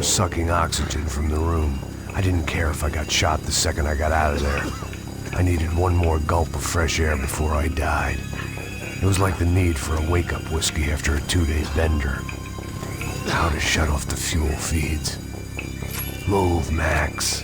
was sucking oxygen from the room. I didn't care if I got shot the second I got out of there. I needed one more gulp of fresh air before I died. It was like the need for a wake-up whiskey after a 2-day bender. How to shut off the fuel feeds. Move, Max.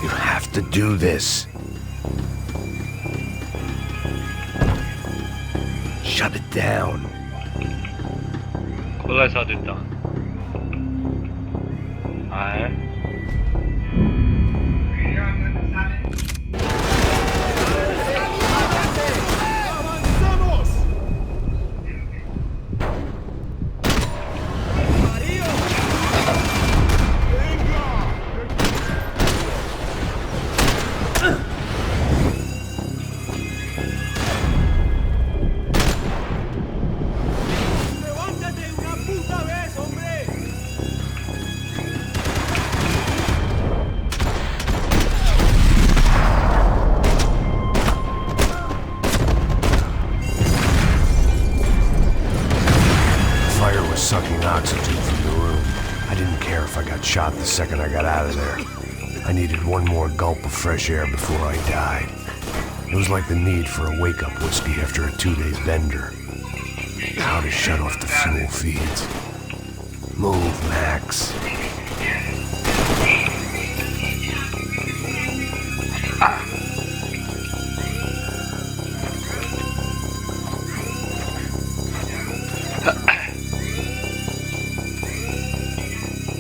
You have to do this. Shut it down. kolay sadıktan. Hayır. Sucking oxygen from the room. I didn't care if I got shot the second I got out of there. I needed one more gulp of fresh air before I died. It was like the need for a wake-up whiskey after a 2-day bender. How to shut off the fuel feeds. Move, Max.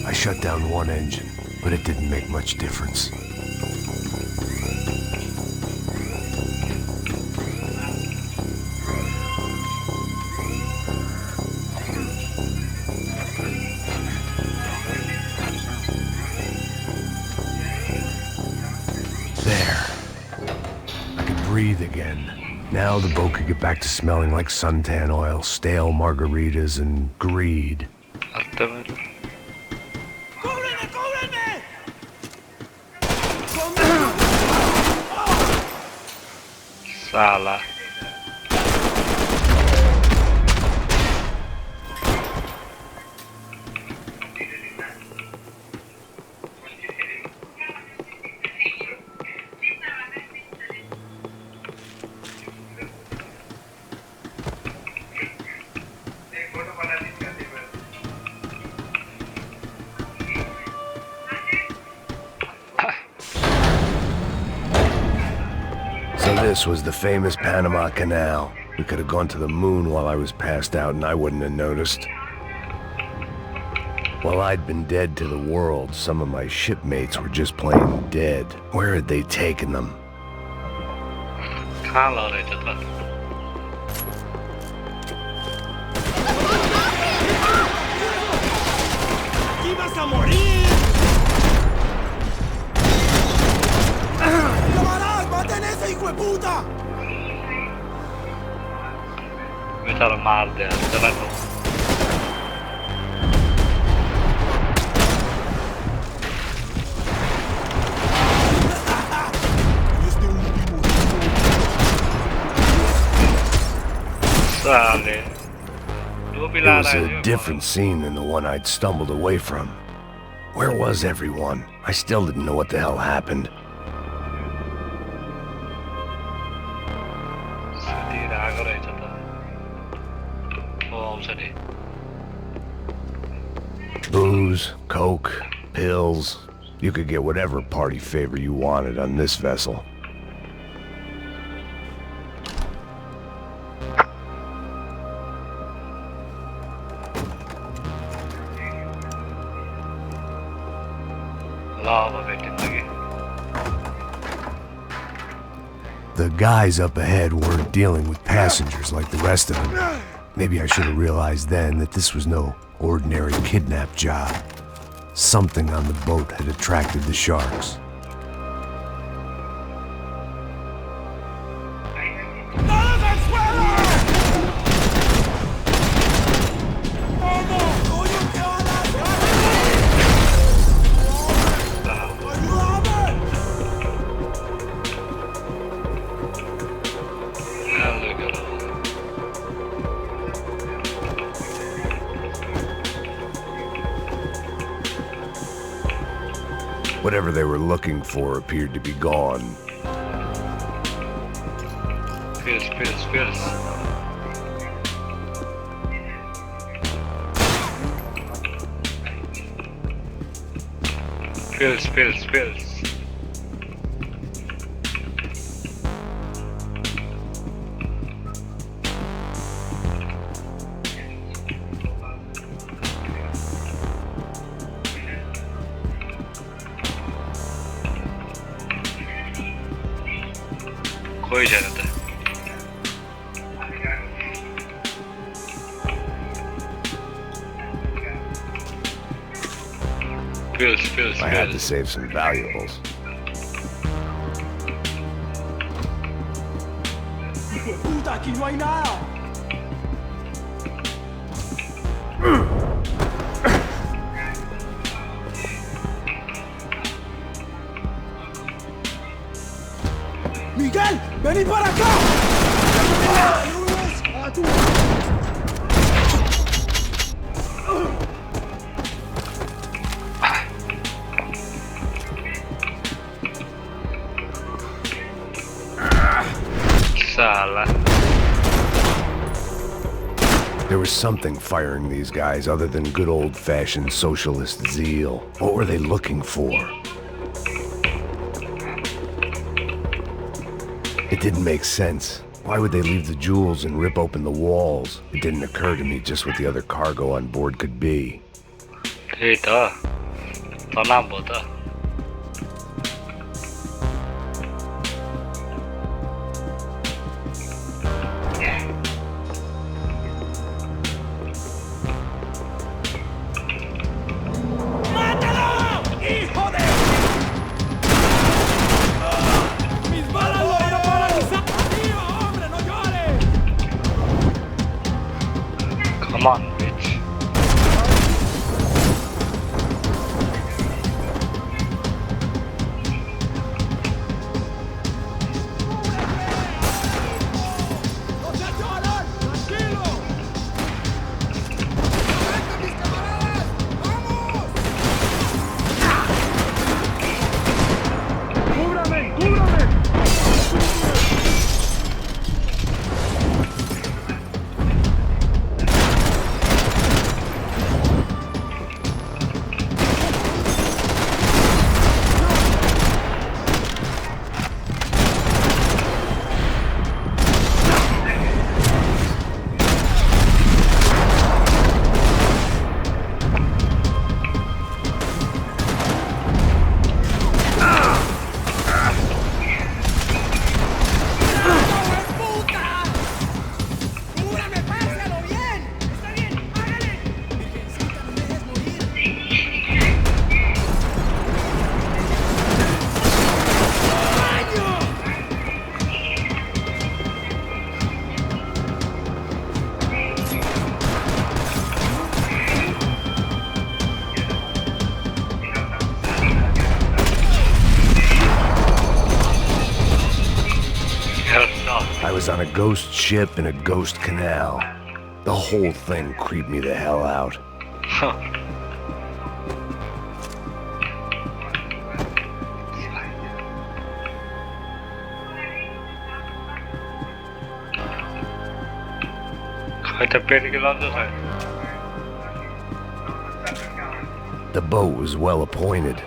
I shut down one engine, but it didn't make much difference. There. I could breathe again. Now the boat could get back to smelling like suntan oil, stale margaritas, and greed. Salah. So this was the famous Panama Canal. We could have gone to the moon while I was passed out and I wouldn't have noticed. While I'd been dead to the world, some of my shipmates were just plain dead. Where had they taken them? Metal marde, davanti. It was a different scene than the one I'd stumbled away from. Where was everyone? I still didn't know what the hell happened. Booze, coke, pills. You could get whatever party favor you wanted on this vessel. The guys up ahead weren't dealing with passengers like the rest of them. Maybe I should have realized then that this was no ordinary kidnap job. Something on the boat had attracted the sharks. Whatever they were looking for appeared to be gone. Pills. Pills. koyacaksın hadi. Pills. I had to save some valuables. ¡Puta, aquí no hay nada! ¡Miguel! ¡Vení para acá! Salah. There was something firing these guys other than good old-fashioned socialist zeal. What were they looking for? It didn't make sense. Why would they leave the jewels and rip open the walls? It didn't occur to me just what the other cargo on board could be. Itu. Tanam bodoh. Come on, bitch. I was on a ghost ship in a ghost canal. The whole thing creeped me the hell out. The boat was well appointed.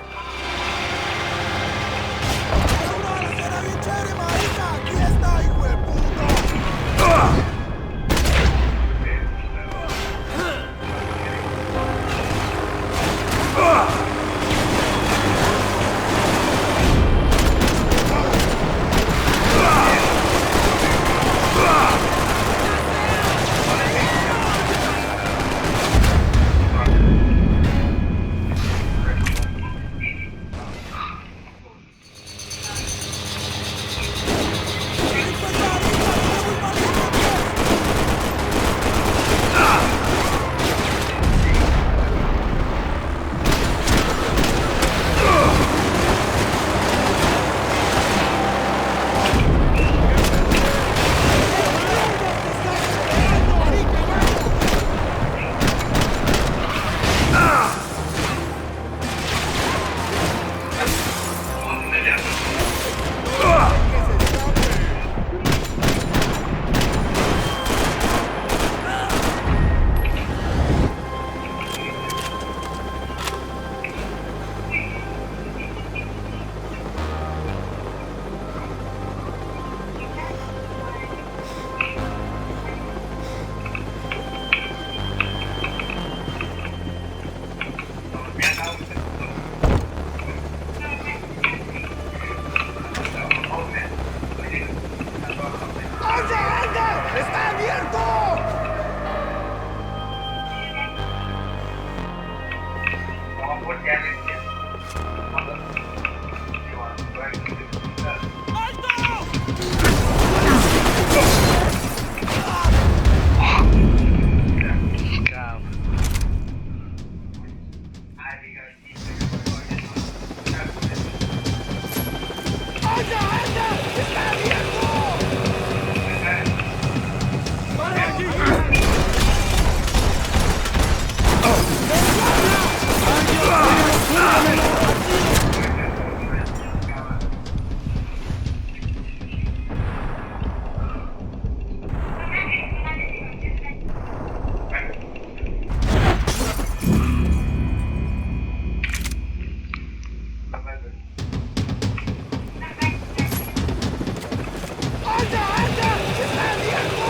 ¡Anda, anda! ¡Está abierto!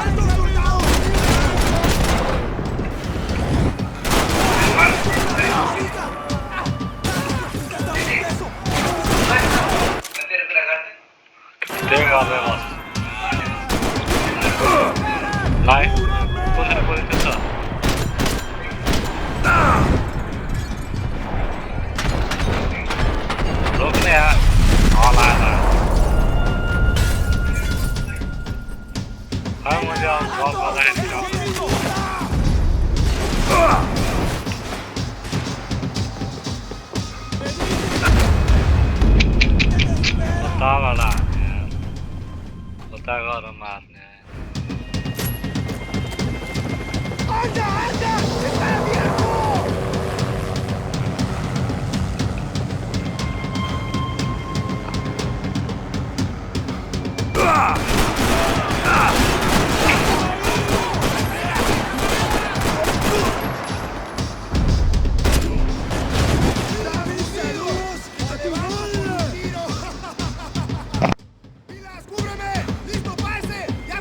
¡Alto, soldado! Tenga además. Nej, på lite så. Låt ner. Ja, nej. Här måste jag skapa det här. Estaba lá. Até agora mate, né? ¡Anda, anda! ¡Está abierto! ¡Pilas, cúbreme! ¡Listo, pase! ¡Ya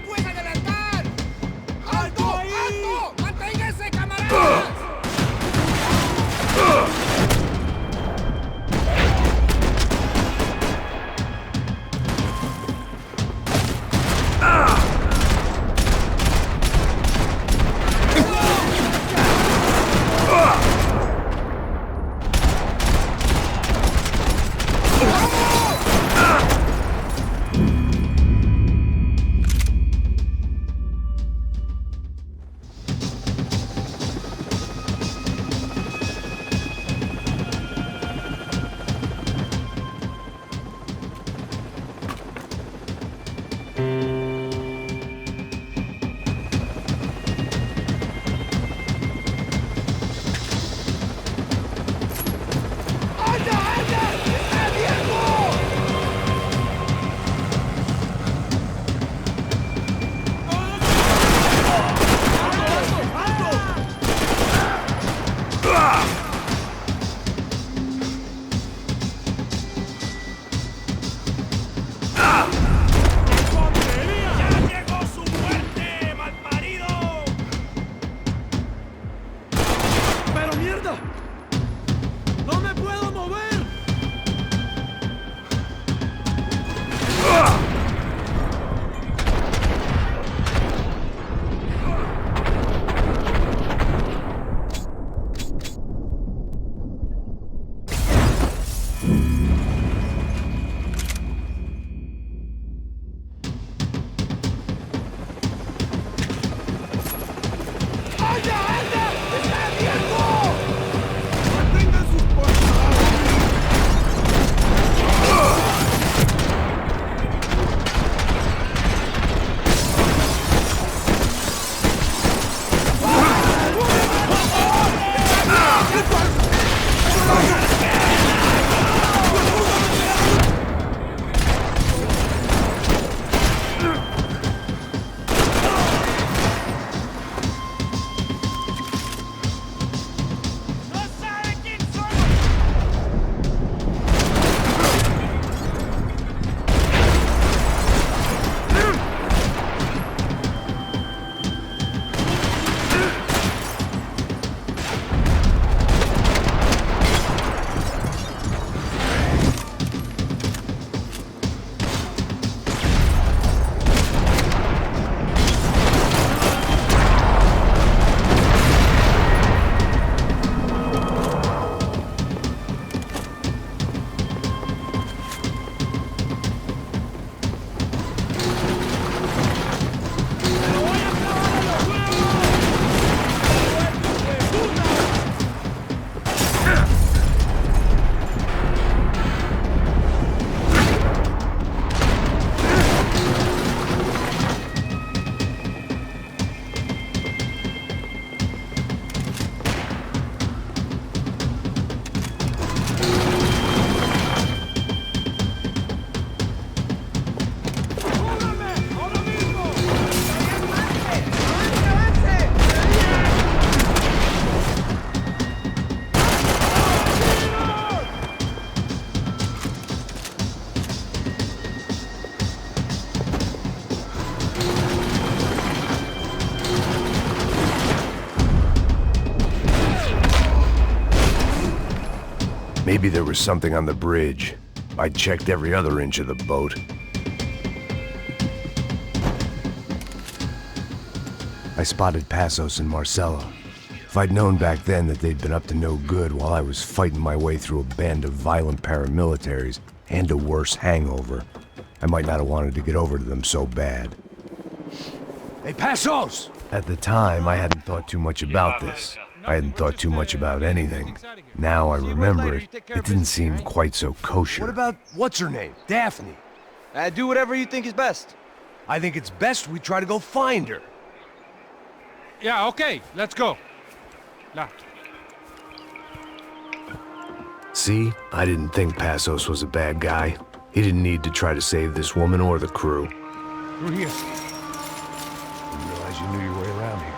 Maybe there was something on the bridge. I checked every other inch of the boat. I spotted Passos and Marcelo. If I'd known back then that they'd been up to no good while I was fighting my way through a band of violent paramilitaries and a worse hangover, I might not have wanted to get over to them so bad. Hey, Passos! At the time, I hadn't thought too much about this. I hadn't thought too much about anything. Now I remember it, it didn't seem quite so kosher. What about, what's her name? Daphne. Do whatever you think is best. I think it's best we try to go find her. Yeah, okay, let's go. Nah. See? I didn't think Passos was a bad guy. He didn't need to try to save this woman or the crew. Through here. Didn't realize you knew your way around here.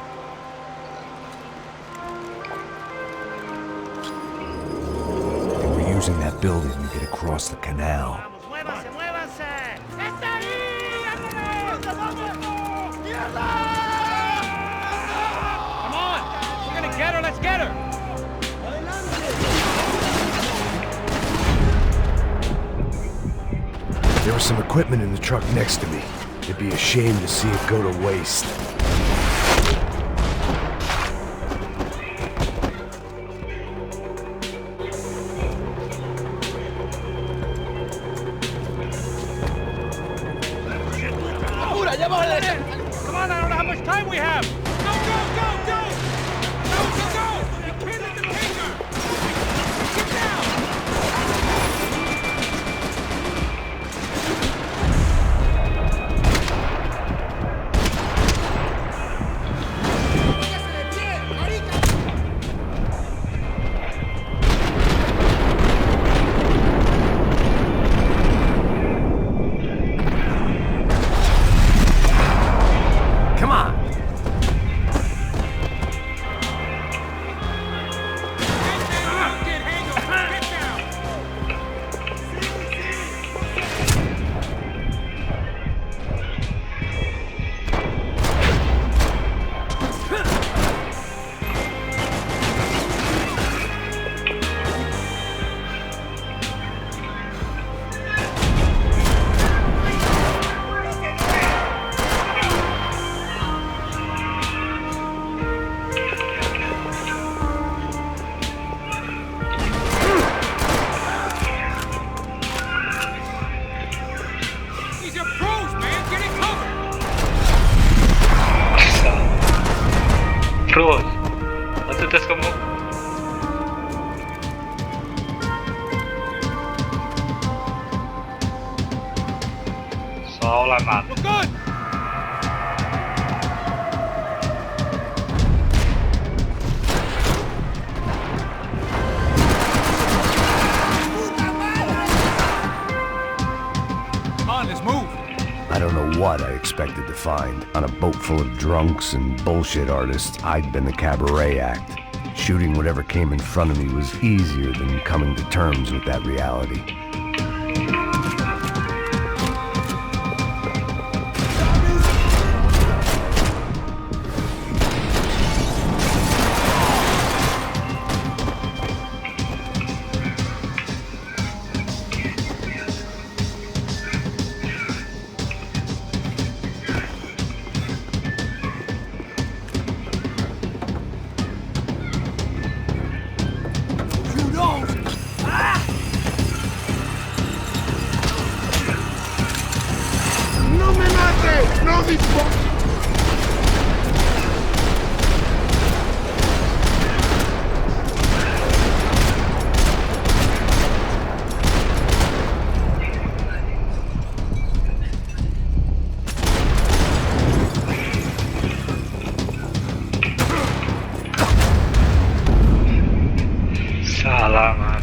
They were using that building to get across the canal. ¡Muévanse, muévanse! ¡Está ahí! Come on! We're gonna get her, let's get her! There was some equipment in the truck next to me. It'd be a shame to see it go to waste. Come on, I don't know how much time we have! Go, go, go, go! Go, go, go! You can't let them take her! Get down! Come on! These are pros, man! Get it covered! Pros. Atât es como... Sau la mano. We're good! Come on, let's move! I don't know what I expected to find. On a boat full of drunks and bullshit artists, I'd been the cabaret act. Shooting whatever came in front of me was easier than coming to terms with that reality. Who knows? ¡No me mates! ¡No dispares! Salah mano.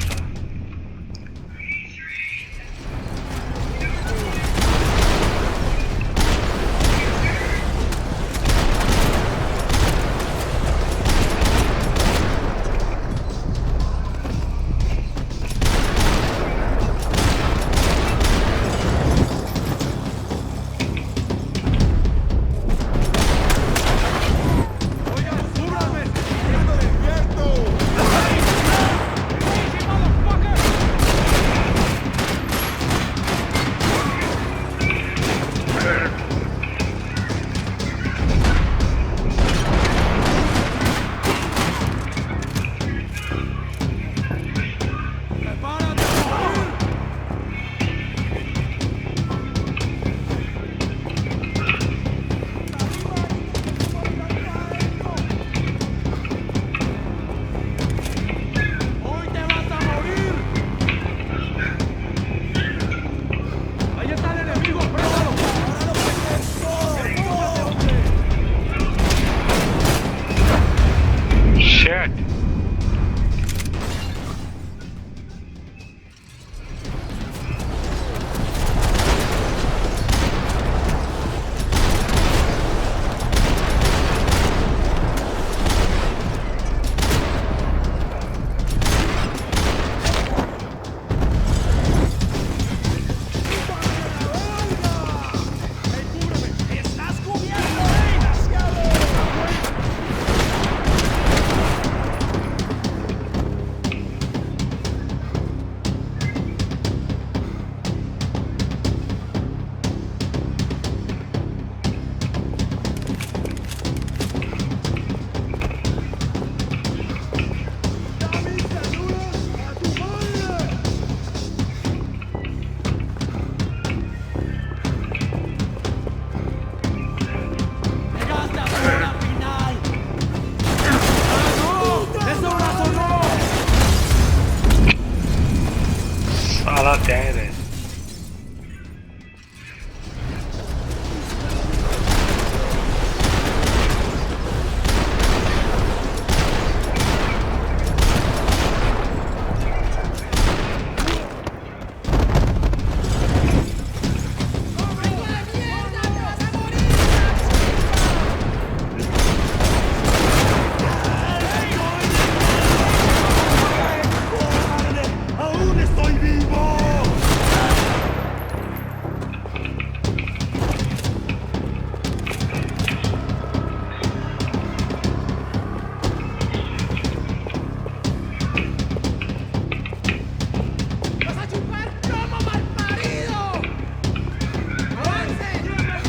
chévere. ¡Aún estoy vivo! ¡Vas a chupar plomo, malparido! ¡Avance!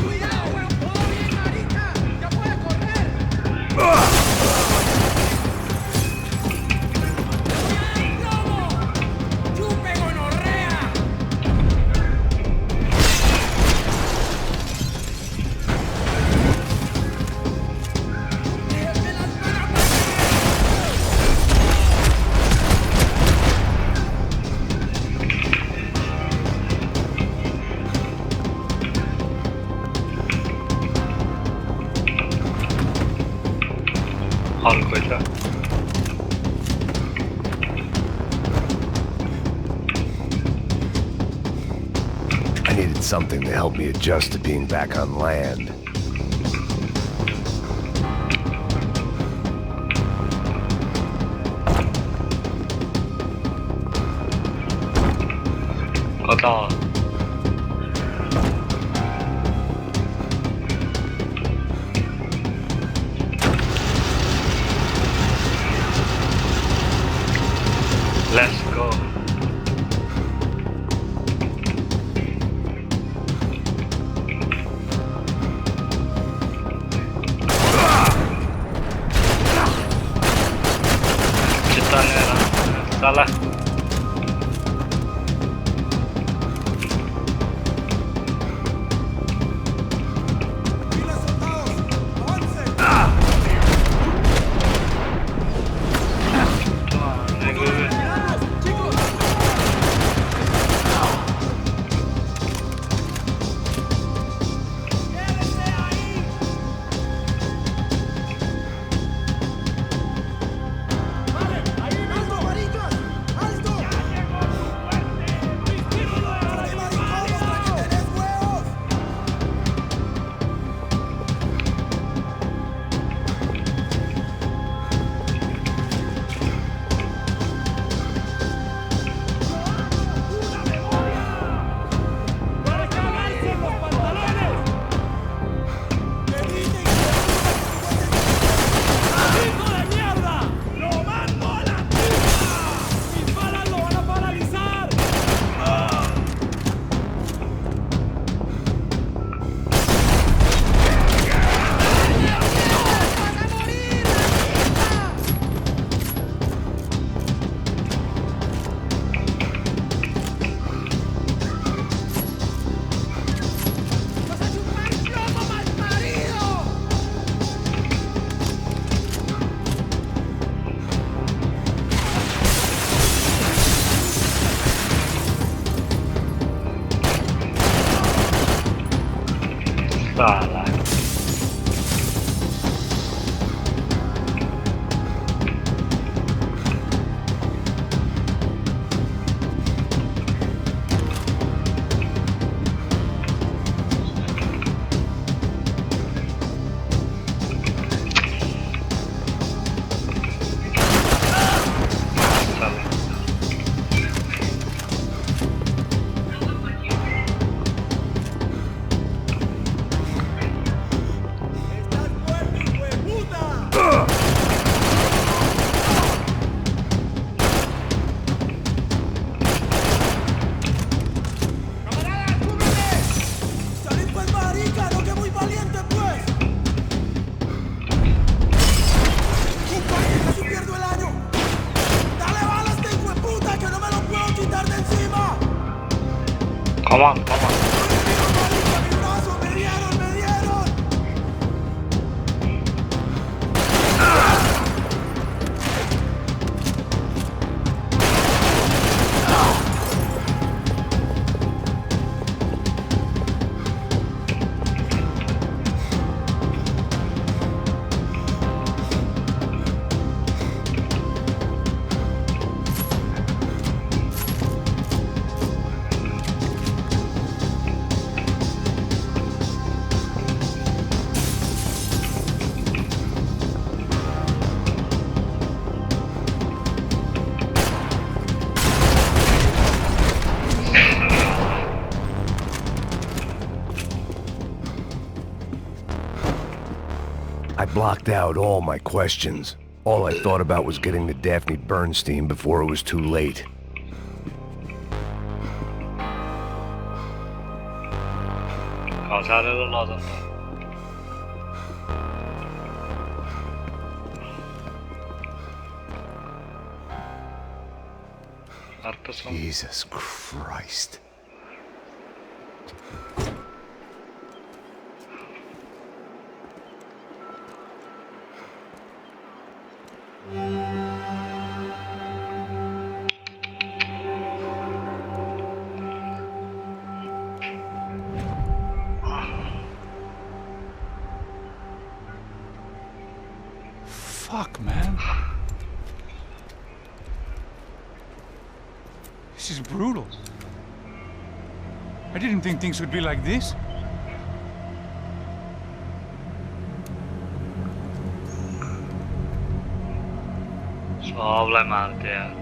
¡Cuidado, weón! ¡Todo bien, marica! ¡Ya puede correr! ¡Plomo! ¡Chupe, gonorrea! ¡Déjenme las manos! Algo está. I needed something to help me adjust to being back on land. Otra. Let's go. Kita nera. Salah. ¡Pilas, soldados! ¡Avance! ¡Mirados, chicos! ¡Quédense ahí! ¡Vale! ¡Ahí mismo! ¡Alto, maricas! ¡Alto! ¡Ya llegó tu muerte! ¡Vístilo de oro, marido! ¡Que tenés huevos! ¡Una memoria! ¡Para cagarse en los pantalones! ¡Hijo de mierda! ¡Lo mando a la puta! ¡Mis balas lo van a paralizar! ¡Vas a morir, ¡vas a chupar plomo, malparido! Salah. Salah. ¡Estás muerto, hijo de puta! ¡Camarada, cúbreme! ¡Salid pues, marica! ¡No que muy valiente, pues! ¡Compadre, casi pierdo el año! ¡Dale balas, este hijo de puta, que no me lo puedo quitar de encima! Come on, come on. ¡Marica, mi brazo! ¡Me dieron, me dieron! I blocked out all my questions. All I thought about was getting to Daphne Bernstein before it was too late. کاسر رو لازم دارم. حتی Jesus Christ. Fuck, man. This is brutal. I didn't think things would be like this. صاحب مرده.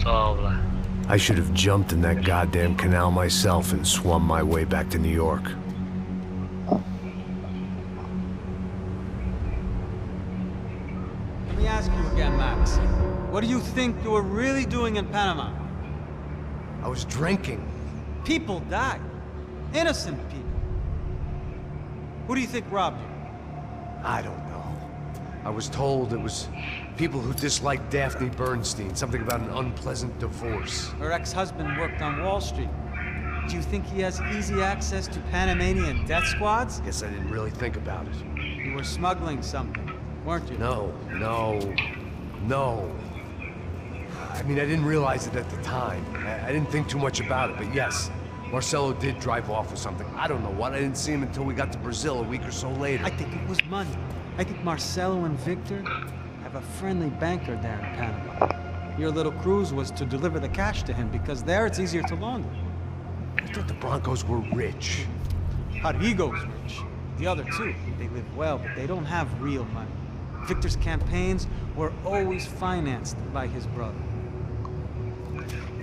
صاحب. I should have jumped in that goddamn canal myself and swum my way back to New York. Let me ask you again, Max. What do you think you were really doing in Panama? I was drinking. People died. Innocent people. Who do you think robbed you? I don't know. I was told it was people who disliked Daphne Bernstein, something about an unpleasant divorce. Her ex-husband worked on Wall Street. Do you think he has easy access to Panamanian death squads? Guess I didn't really think about it. You were smuggling something, weren't you? No. I mean, I didn't realize it at the time. I didn't think too much about it, but yes, Marcelo did drive off with something. I don't know what. I didn't see him until we got to Brazil a week or so later. I think it was money. I think Marcelo and Victor have a friendly banker there in Panama. Your little cruise was to deliver the cash to him because there it's easier to launder. I thought the Broncos were rich. Rodrigo's rich. The other two, they live well, but they don't have real money. Victor's campaigns were always financed by his brother.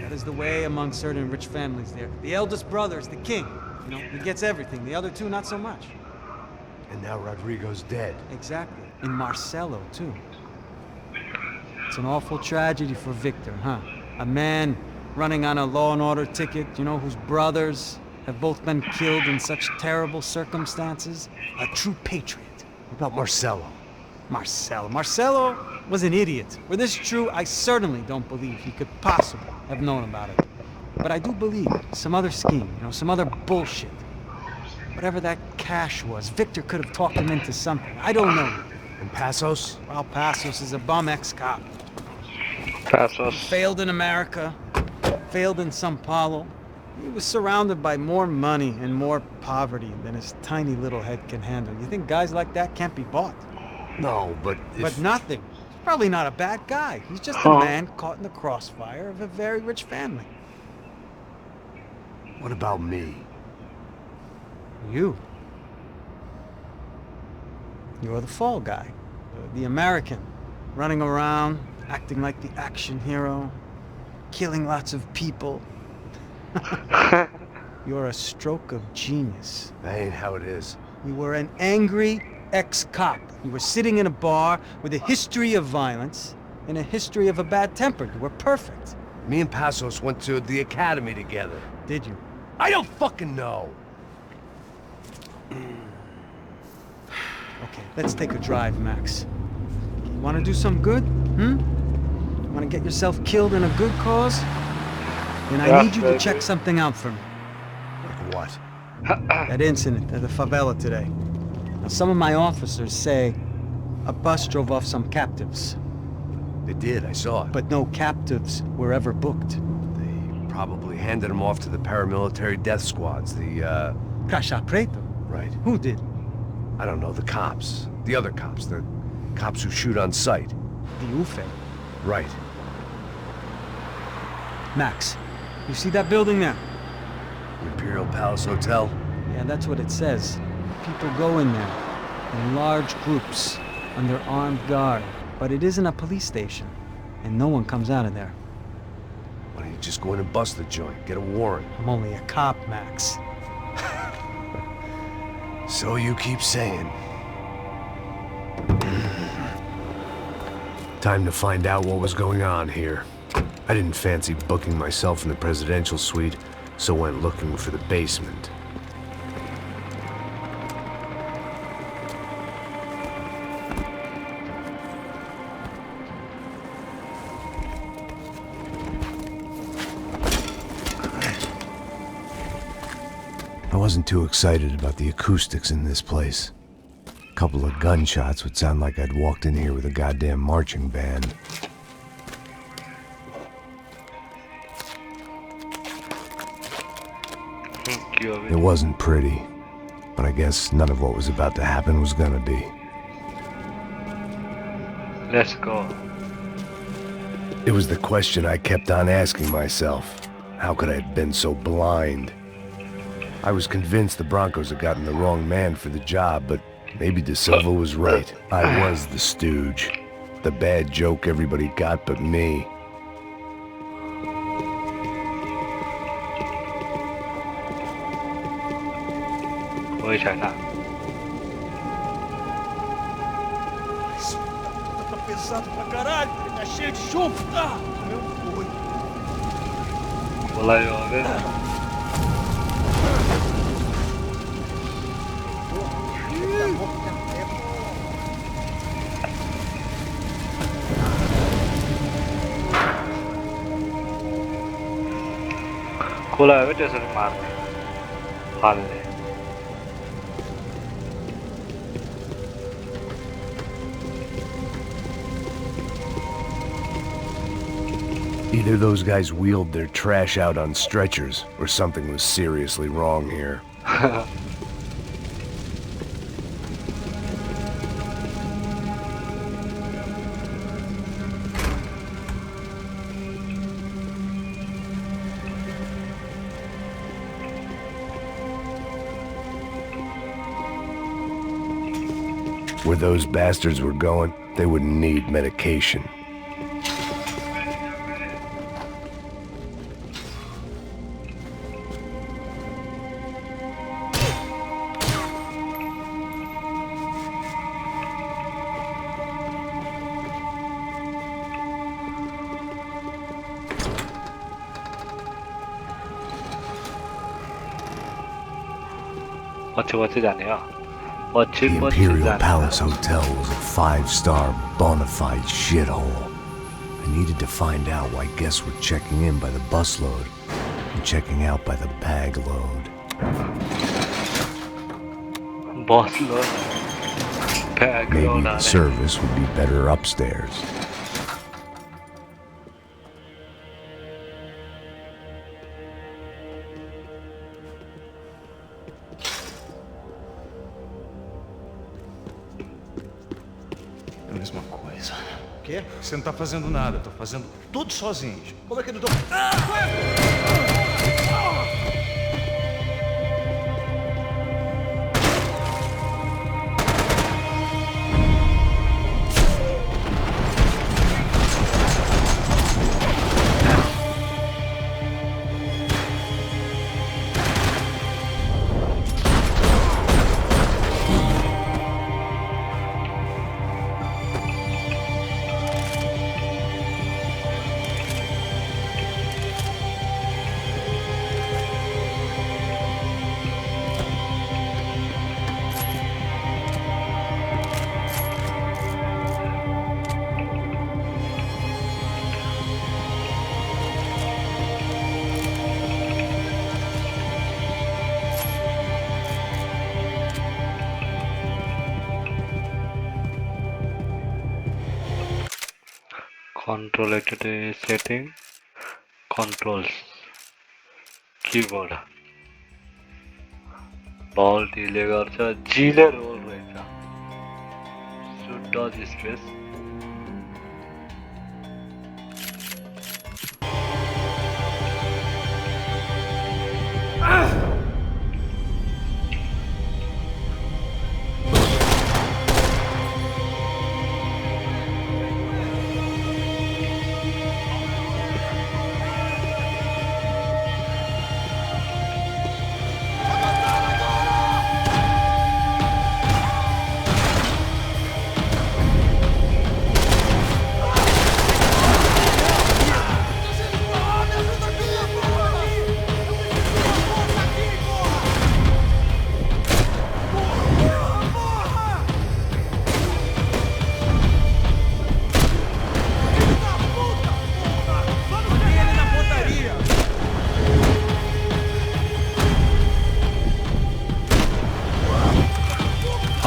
That is the way among certain rich families there. The eldest brother is the king. You know, he gets everything. The other two, not so much. And now Rodrigo's dead. Exactly. And Marcelo, too. It's an awful tragedy for Victor, huh? A man running on a law and order ticket, you know, whose brothers have both been killed in such terrible circumstances. A true patriot. What about Marcelo? Marcelo was an idiot. Were this true, I certainly don't believe he could possibly have known about it. But I do believe some other scheme, you know, some other bullshit. Whatever that cash was, Victor could have talked him into something. I don't know. And Passos? Well, Passos is a bum ex-cop. Passos. Failed in America, failed in Sao Paulo. He was surrounded by more money and more poverty than his tiny little head can handle. You think guys like that can't be bought? No, but if... But nothing. He's probably not a bad guy. He's just a man caught in the crossfire of a very rich family. What about me? You. You're the fall guy. The American. Running around, acting like the action hero. Killing lots of people. You're a stroke of genius. That ain't how it is. You were an angry ex-cop. You were sitting in a bar with a history of violence and a history of a bad temper. You were perfect. Me and Passos went to the academy together. Did you? I don't fucking know! Okay, let's take a drive, Max. You want to do some good? You want to get yourself killed in a good cause? Then I Yeah, need you to baby. check something out for me. Like what? That incident at the favela today. Now, some of my officers say a bus drove off some captives, They did, I saw it. but no captives were ever booked. They probably handed them off to the paramilitary death squads, the, Caixa Preto? Right. Who did? I don't know, the cops. The other cops. The cops who shoot on sight. The UFE. Right. Max, you see that building there? Imperial Palace Hotel? Yeah, that's what it says. People go in there in large groups under armed guard. But it isn't a police station, and no one comes out of there. Why don't you just go in and bust the joint? Get a warrant. I'm only a cop, Max. So you keep saying. Time to find out what was going on here. I didn't fancy booking myself in the presidential suite, so went looking for the basement. I wasn't too excited about the acoustics in this place. A couple of gunshots would sound like I'd walked in here with a goddamn marching band. It wasn't pretty, but I guess none of what was about to happen was gonna be. Let's go. It was the question I kept on asking myself. How could I have been so blind? I was convinced the Broncos had gotten the wrong man for the job, but maybe De Silva was right. I was the stooge. The bad joke everybody got but me. Oi, China. Tá pesado pra caralho, tá cheio de chumbo. Ah, meu boi. Vou lá jogar. Cola है जैसे मार फाल ले Either those guys wheeled their trash out on stretchers, or something was seriously wrong here. Where those bastards were going, they wouldn't need medication. 어찌 자네요. The Imperial Palace Hotel was a 5-star bona fide shithole. I needed to find out why guests were checking in by the busload and checking out by the bag load. Boss load. Bag Maybe load the on it. service would be better upstairs. É a mesma coisa. O quê? Você não tá fazendo nada, eu tô fazendo tudo sozinho. Como é que ele... Control setting controls keyboard ball delay गर्छ जिले role रहेछ shoot dodge space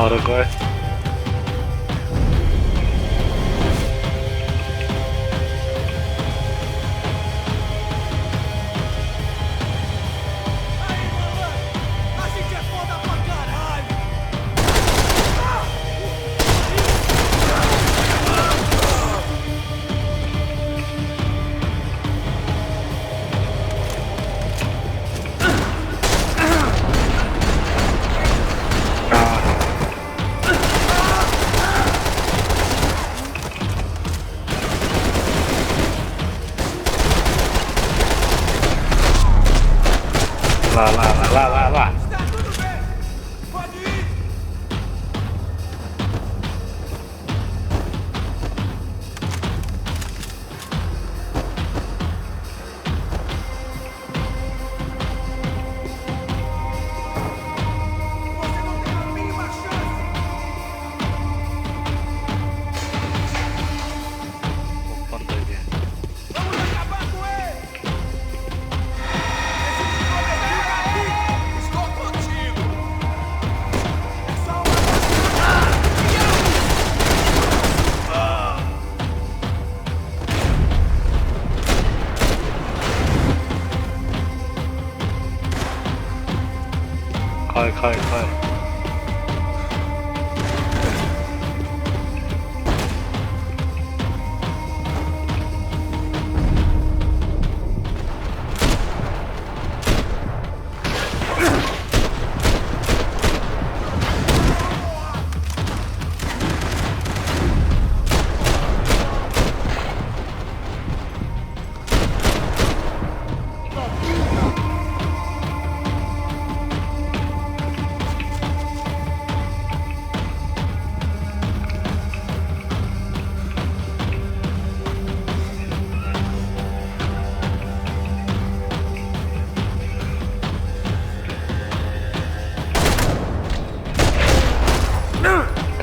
Ahora corre. Lá. Corre.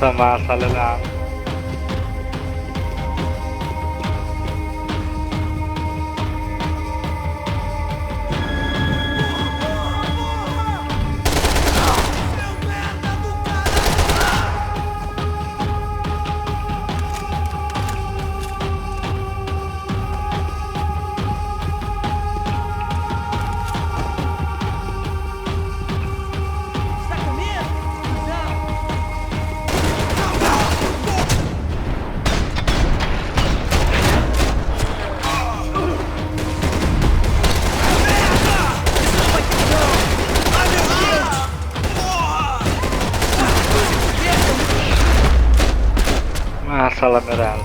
Tá massa, legal. Massa, lameral.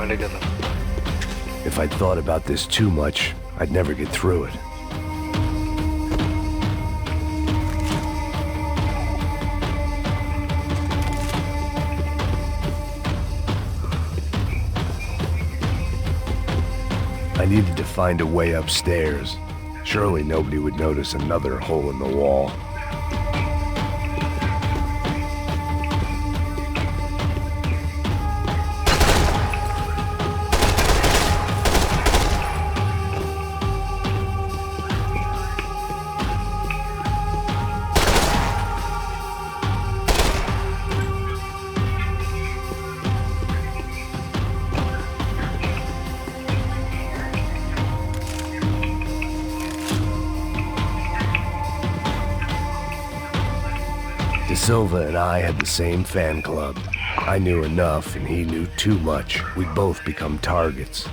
Together. If I'd thought about this too much, I'd never get through it. I needed to find a way upstairs. Surely nobody would notice another hole in the wall. De Silva and I had the same fan club. I knew enough and he knew too much. We'd both become targets.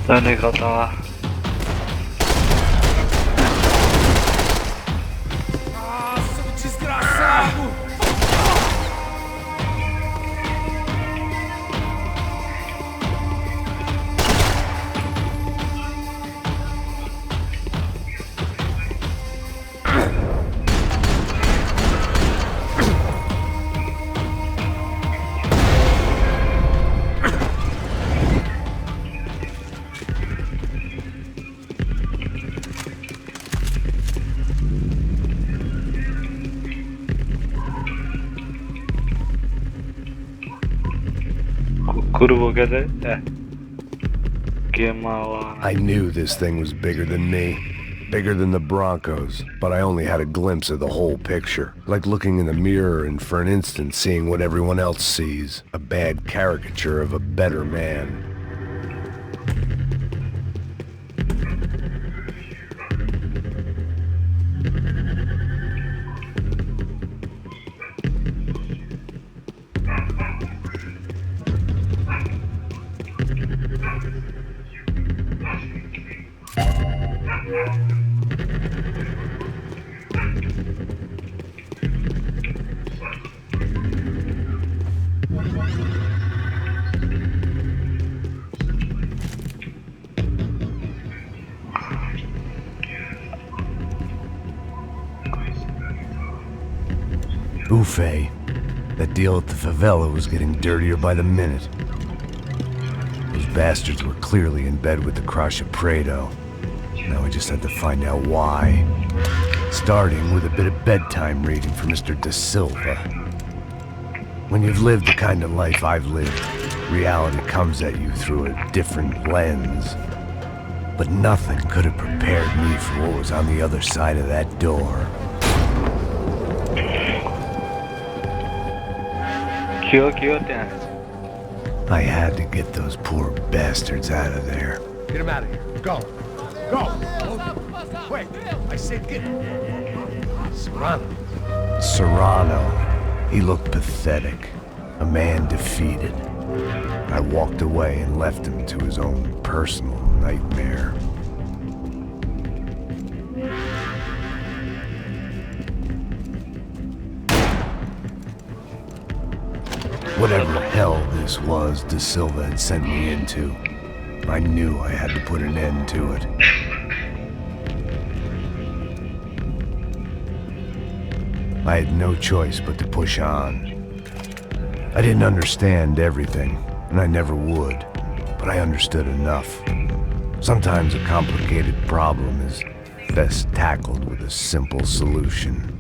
Onde é que ele tá lá? Nossa, desgraçado! Curvo cadê? Queimava. I knew this thing was bigger than me. Bigger than the Broncos, but I only had a glimpse of the whole picture. Like looking in the mirror and for an instant seeing what everyone else sees. A bad caricature of a better man. Buffet. That deal at the favela was getting dirtier by the minute. Those bastards were clearly in bed with the Crush of Prado. Now I just had to find out why. Starting with a bit of bedtime reading for Mr. Da Silva. When you've lived the kind of life I've lived, reality comes at you through a different lens. But nothing could have prepared me for what was on the other side of that door. Kyo ત્યાં. I had to get those poor bastards out of there. Get him out of here. Go. Go. Wait. I said get... Serrano. Serrano. He looked pathetic. A man defeated. I walked away and left him to his own personal nightmare. Whatever hell this was Da Silva had sent me into, I knew I had to put an end to it. I had no choice but to push on. I didn't understand everything, and I never would, but I understood enough. Sometimes a complicated problem is best tackled with a simple solution.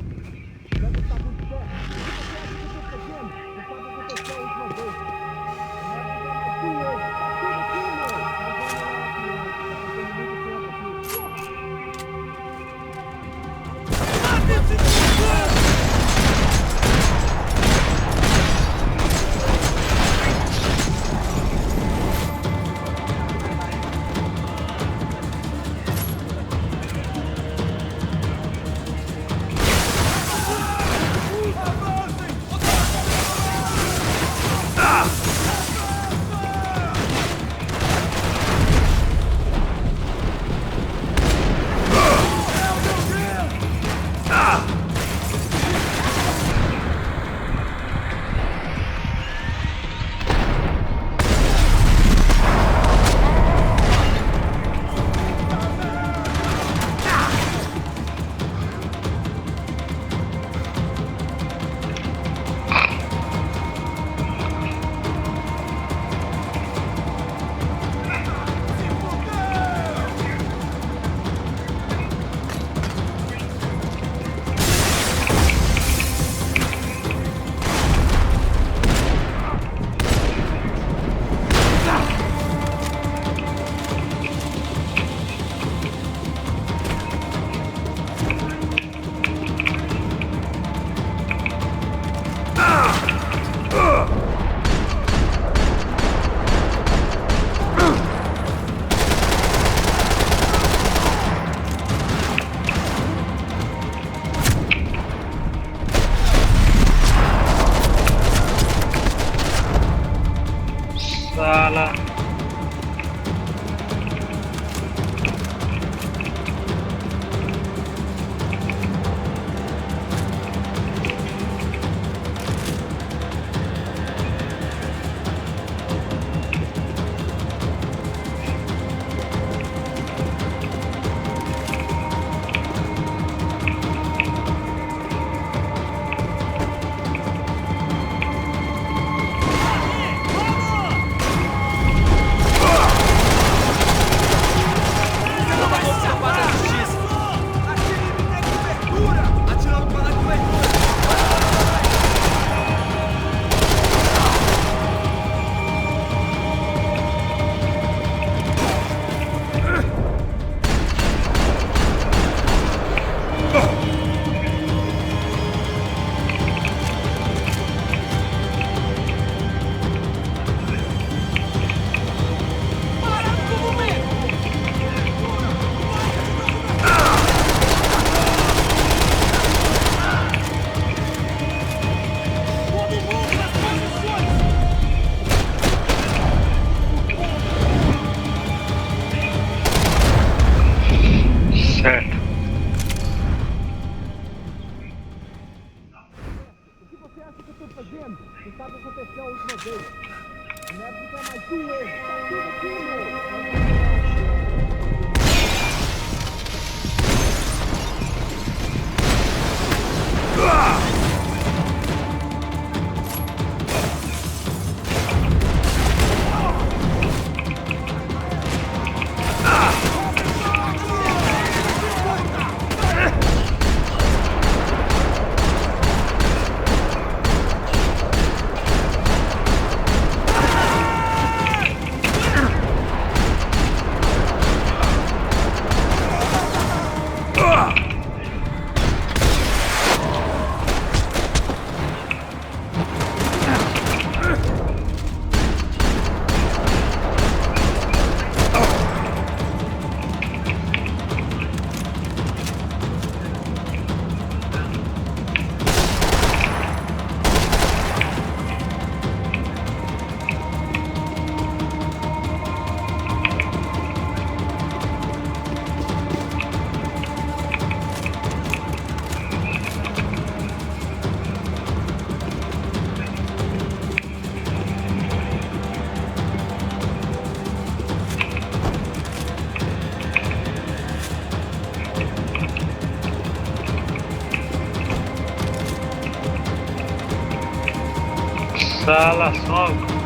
Sala só.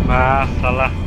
Massa lá.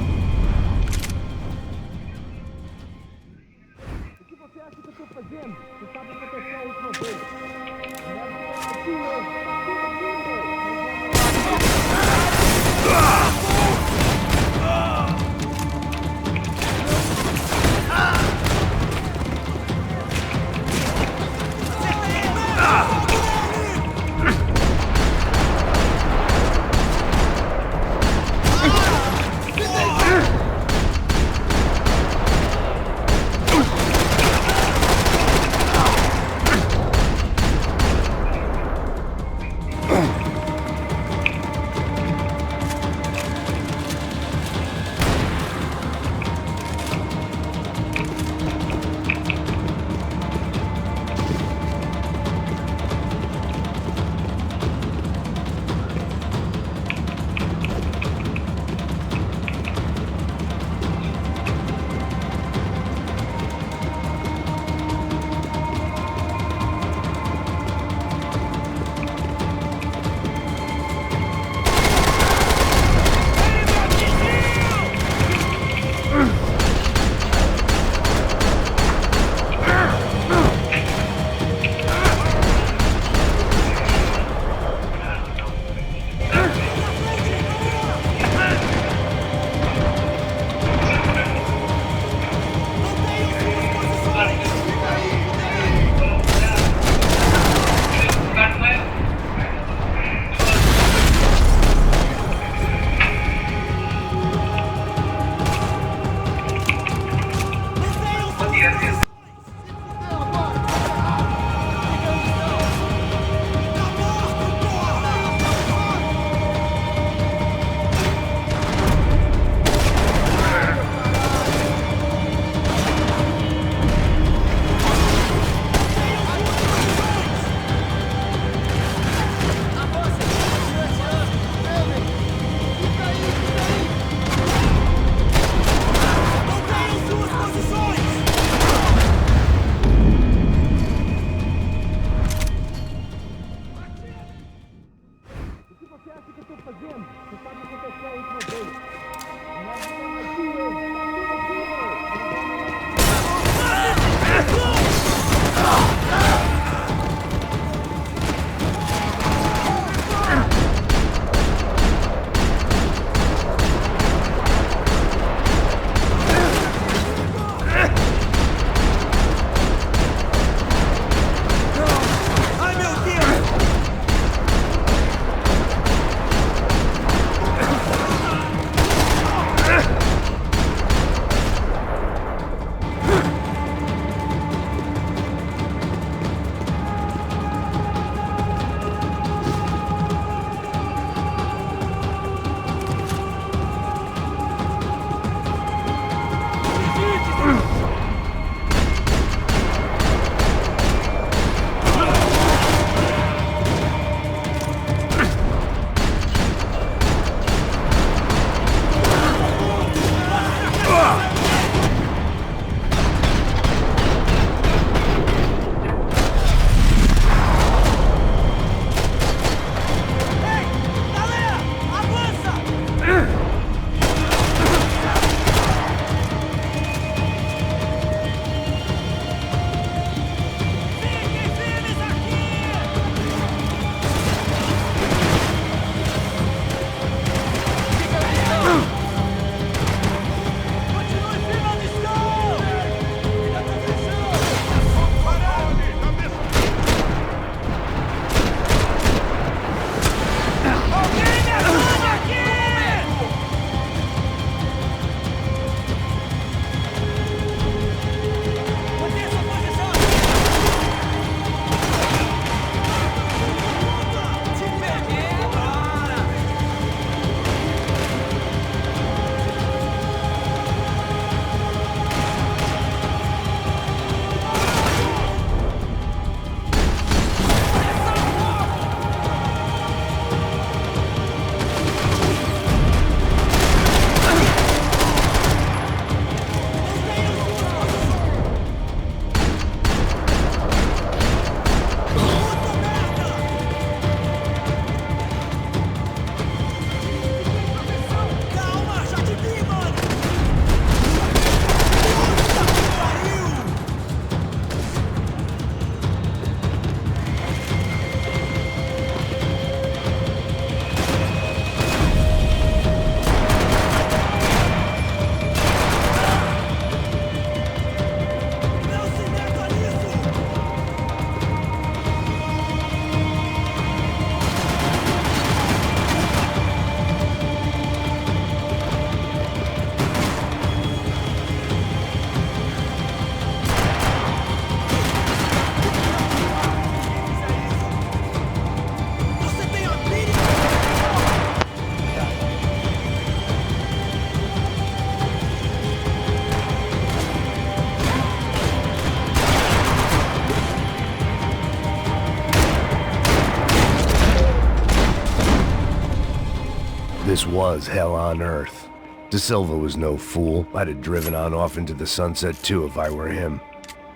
This was hell on earth. De Silva was no fool. I'd have driven on off into the sunset too if I were him.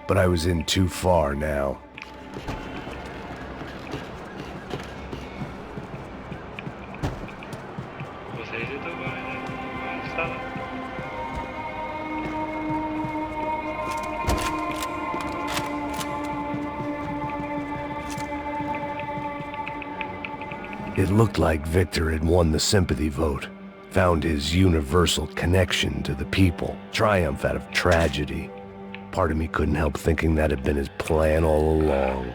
But I was in too far now. Vocês estão na sala. It looked like Victor had won the sympathy vote, found his universal connection to the people, triumph out of tragedy. Part of me couldn't help thinking that had been his plan all along.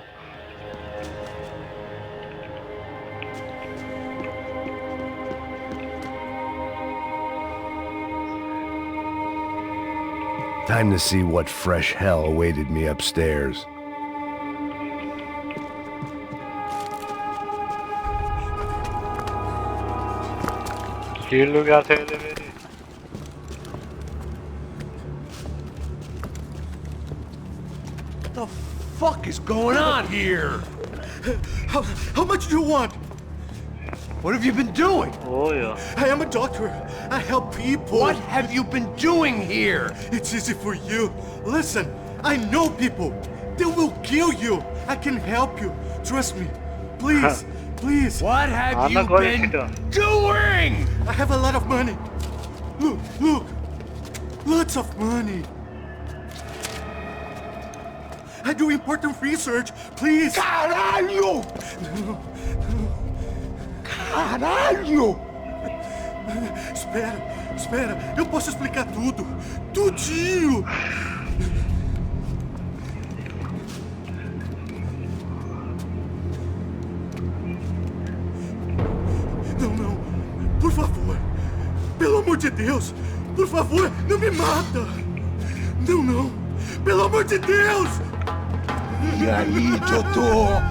Time to see what fresh hell awaited me upstairs. Que lugar você deveria? What the fuck is going on here? How much do you want? What have you been doing? Oh yeah. I am a doctor. I help people. What have you been doing here? It's easy for you. Listen, I know people. They will kill you. I can help you. Trust me. Please, please. What have I'm you not going been to. doing? I have a lot of money. Look, look. Lots of money. I do important research. Please. Caralho! Caralho! Espera, espera. Eu posso explicar tudo. Tudinho. Não, não. Por favor. Pelo amor de Deus. Por favor, não me mata. Não, não. Pelo amor de Deus. E aí, doutor?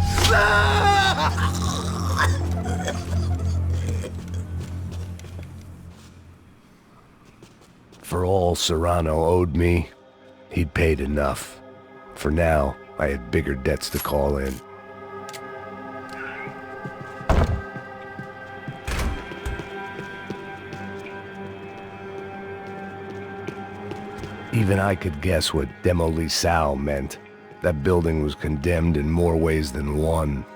For all Serrano owed me, he'd paid enough. For now, I had bigger debts to call in. Even I could guess what demolissao meant. That building was condemned in more ways than one.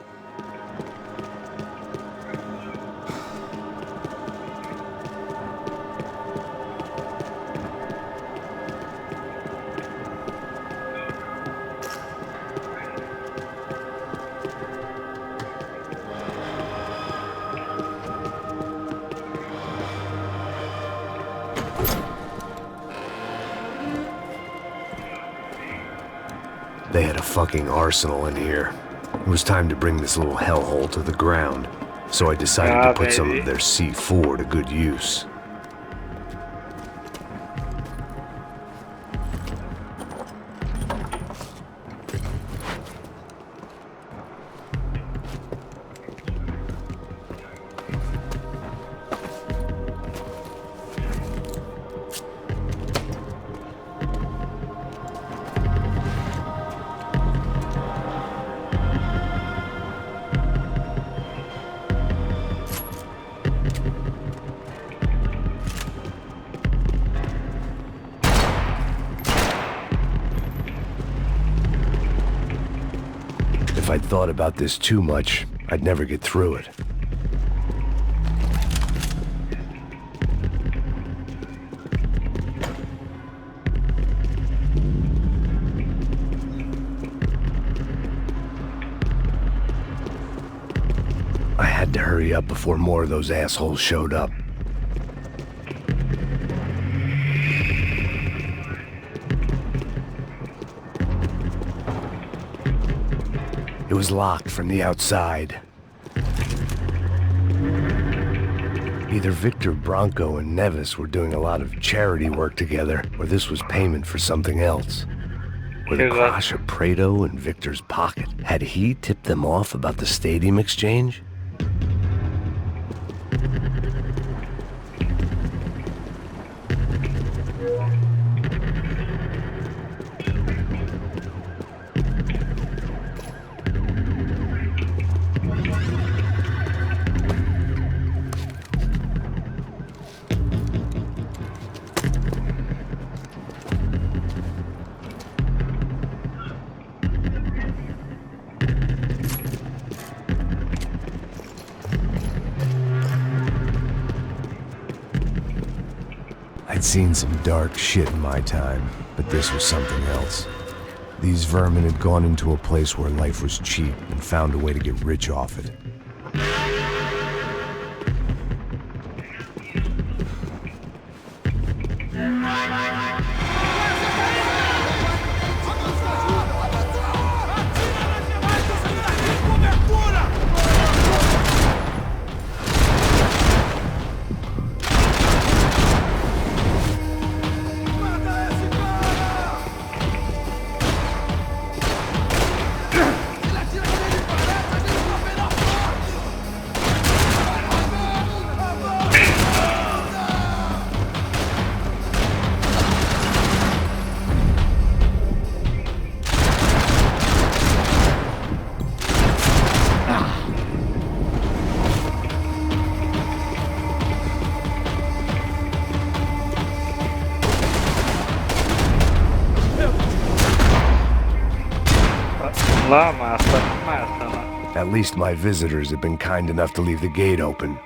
They had a fucking arsenal in here. It was time to bring this little hellhole to the ground, so I decided to put some of their C4 to good use. If I'd thought about this too much, I'd never get through it. I had to hurry up before more of those assholes showed up. It was locked from the outside. Either Victor Bronco and Nevis were doing a lot of charity work together, or this was payment for something else. Were the crash of Prado in Victor's pocket? Had he tipped them off about the stadium exchange? I'd seen some dark shit in my time, but this was something else. These vermin had gone into a place where life was cheap and found a way to get rich off it. Lá, massa, massa lá. At least my visitors have been kind enough to leave the gate open.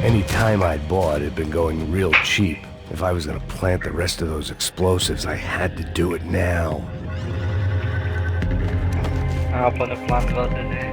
Any time I'd bought had been going real cheap. If I was gonna plant the rest of those explosives, I had to do it now. Apa na plant natin eh.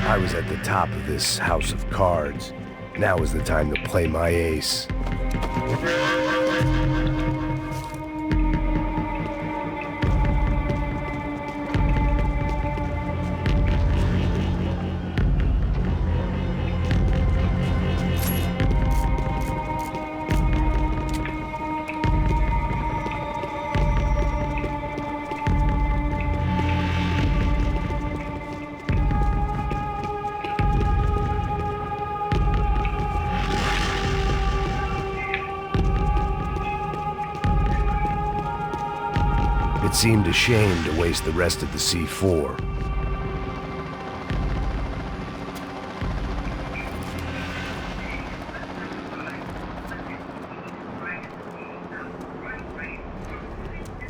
I was at the top of this house of cards. Now was the time to play my ace. It seemed a shame to waste the rest of the C4.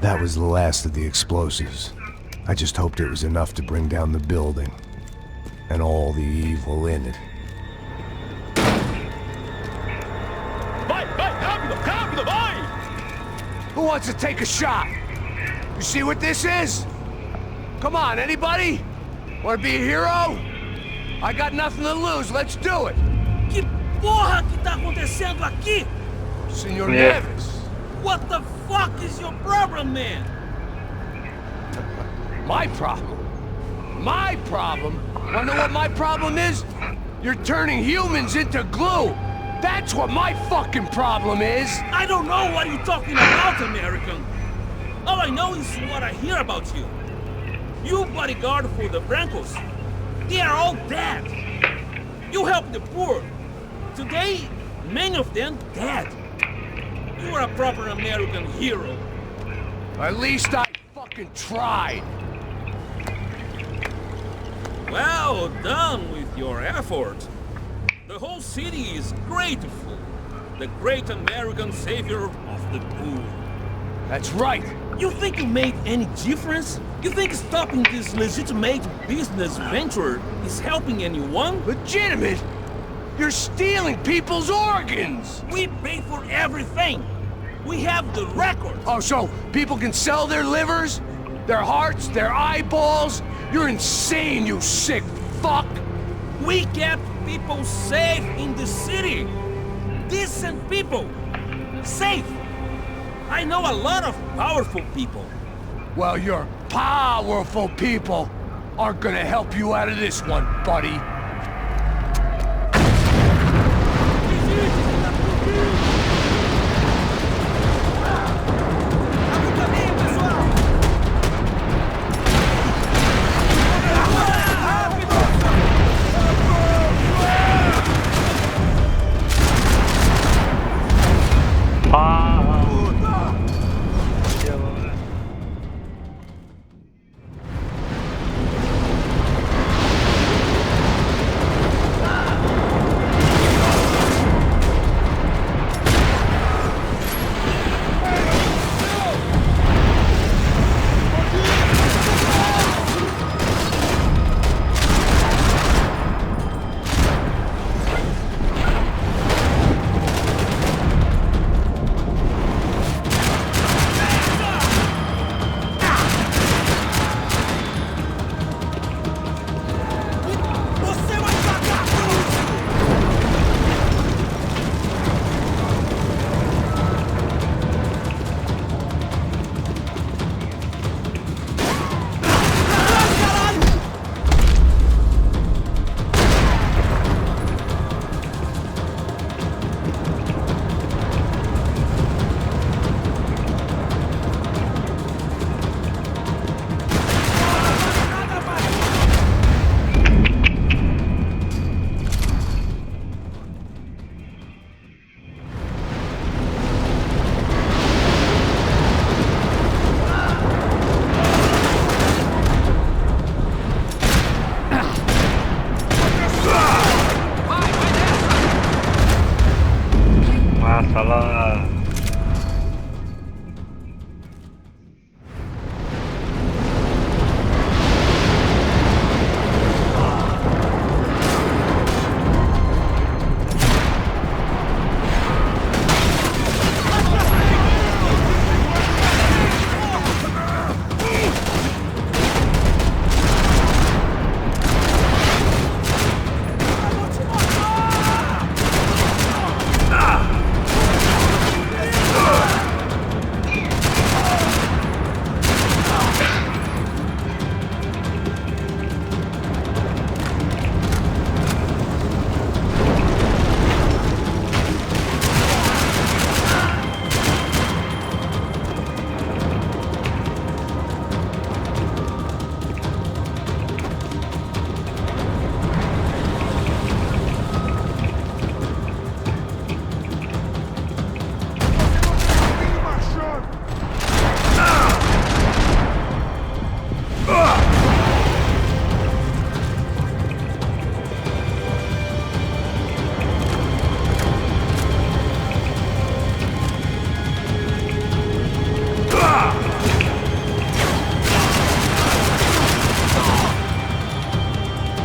That was the last of the explosives. I just hoped it was enough to bring down the building and all the evil in it. Who wants to take a shot? You see what this is? Come on, anybody? Want to be a hero? I got nothing to lose, let's do it! Que porra que tá acontecendo aqui? Senor Yeah. Neves. What the fuck is your problem, man? My problem? My problem? Wanna know what my problem is? You're turning humans into glue! That's what my fucking problem is! I don't know what you're talking about, American. All I know is what I hear about you. You bodyguard for the Brancos. They are all dead. You help the poor. Today, many of them dead. You are a proper American hero. At least I fucking tried. Well done with your effort. The whole city is grateful. The great American savior of the poor. That's right. You think you made any difference? You think stopping this legitimate business venture is helping anyone? Legitimate? You're stealing people's organs! We pay for everything. We have the record. Oh, so people can sell their livers? Their hearts? Their eyeballs? You're insane, you sick fuck! We kept people safe in the city. Decent people. Safe. I know a lot of powerful people. Well, your powerful people aren't gonna help you out of this one, buddy. Masalah.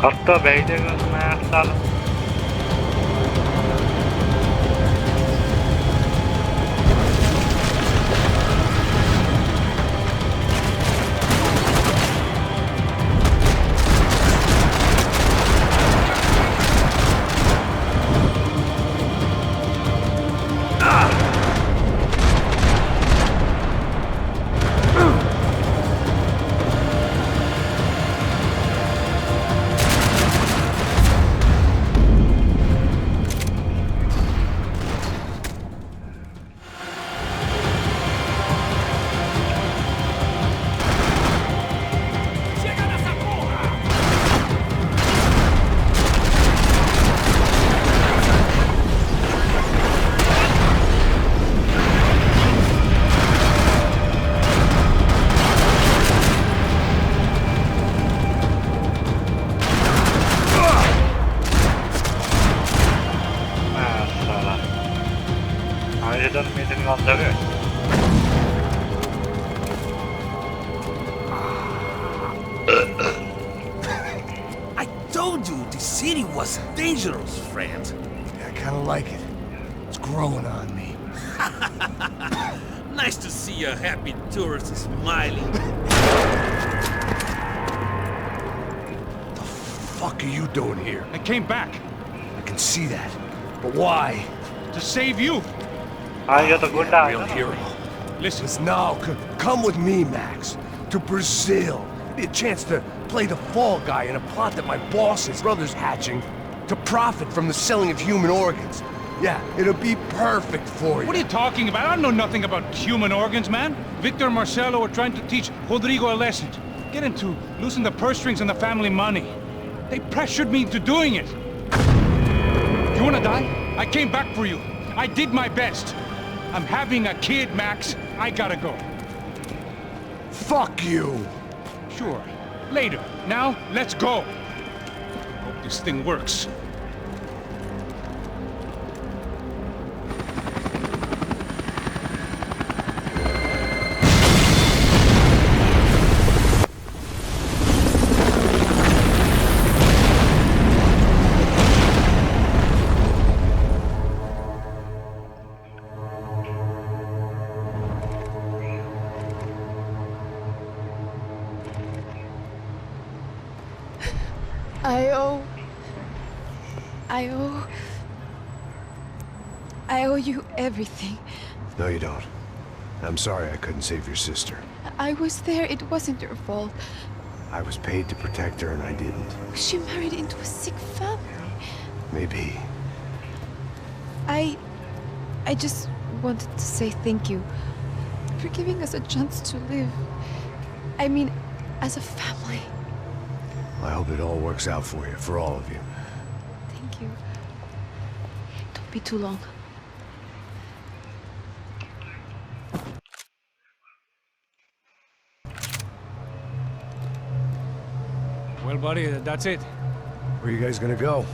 Katta beyde gözüme ayaklarım. Masalah. Önceden mideni kaldırıyor. I told you the city was dangerous, friend. I kinda like it. It's growing on me. Nice to see a happy tourist smiling. The fuck are you doing here? I came back I can see that. But why? to save you. Ayo to gunda. Real hero. Listen, Listen, now, come with me, Max. To Brazil. Be a chance to play the fall guy in a plot that my boss's brother's hatching to profit from the selling of human organs. Yeah, it'll be perfect for you. what are you talking about? I know nothing about human organs, man. Victor and Marcelo are trying to teach Rodrigo a lesson. Get him to loosen the purse strings on the family money. They pressured me into doing it. You wanna die? I came back for you. I did my best. I'm having a kid, Max. I gotta go. Fuck you! Sure. Later. Now, let's go. Hope this thing works. I owe you everything. No, you don't. I'm sorry I couldn't save your sister. I was there. It wasn't your fault. I was paid to protect her and I didn't. She married into a sick family. Maybe. I just wanted to say thank you for giving us a chance to live. I mean, as a family. I hope it all works out for you, for all of you. Thank you. Don't be too long. Well, buddy, that's it. Where are you guys gonna go?